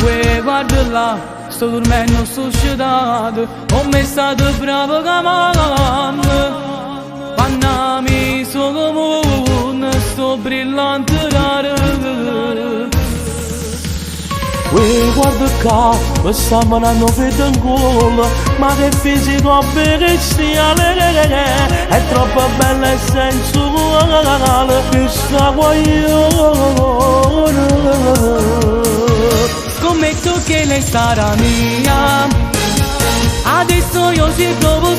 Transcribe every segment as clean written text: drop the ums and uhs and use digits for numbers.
Uè, guarda là, sto dormendo, sto scedato, ho me stato bravo camano. Pannami so comune, sto brillante raro. Uè, guarda qua, mi sta manando freddo in gola, ma che fisico bestiale, è troppo bella e sensuale, questa guagliona. Scommetto che lei sarà mia, adesso io ci provo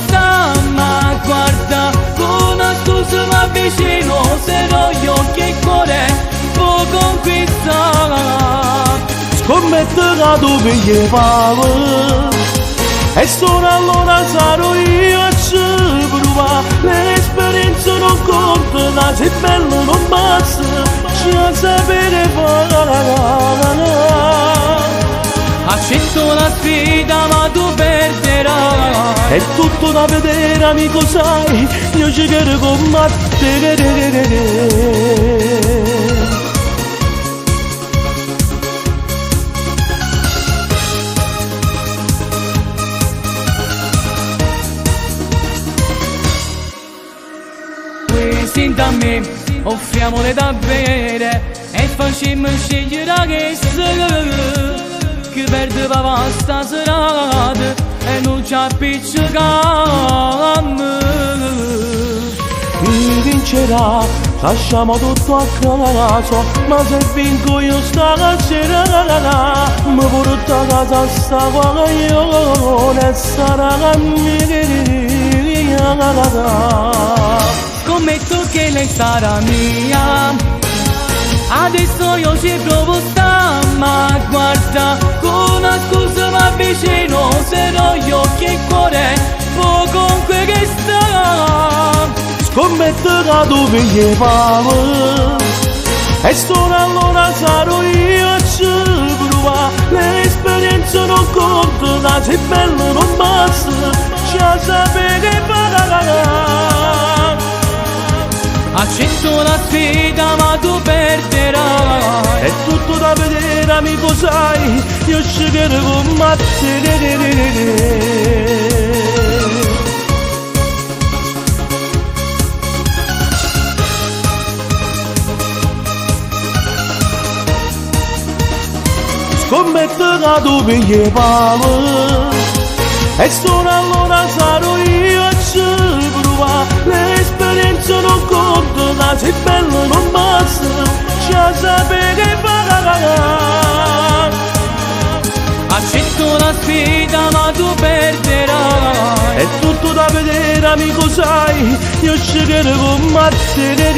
ma guarda, con una scusa mi avvicino, se no io che cuore può conquistare. Scommetto che tu pigli fame e solo allora sarò io a ci provare. L'esperienza non conta, se bello non basta, c'è sapere fare. Accetto la sfida ma tu perderai. È tutto da vedere amico sai, io ci quiero combattere. Senta a me, offriamole da bere e facciamo scegliere questa che perde la vasta serata e non ci appiccichiamo. Chi vincerà, lasciamo tutto a caso, ma se vinco io stasera, mi porto a casa sta guaglione e sarà la mia. Scommetto che lei sarà mia, adesso io ci provo ma guarda, con una scusa mi avvicino, se no io che cuore può comunque che sta. Scommetto che tu pigli fame e solo allora sarò io a ci provare. L'esperienza non conta, se bello non basta, c'è sapere fare. Accetto la sfida ma tu perderai. È tutto da vedere amico sai, io ci quiero combattere. Scommetto che tu pigli fame e solo allora sarò io a ci provare. L'esperienza non conta, se bello non basta, c'è sapere fare. Accetto la sfida ma tu perderai. È tutto da vedere amico sai, io ci quiero combattere.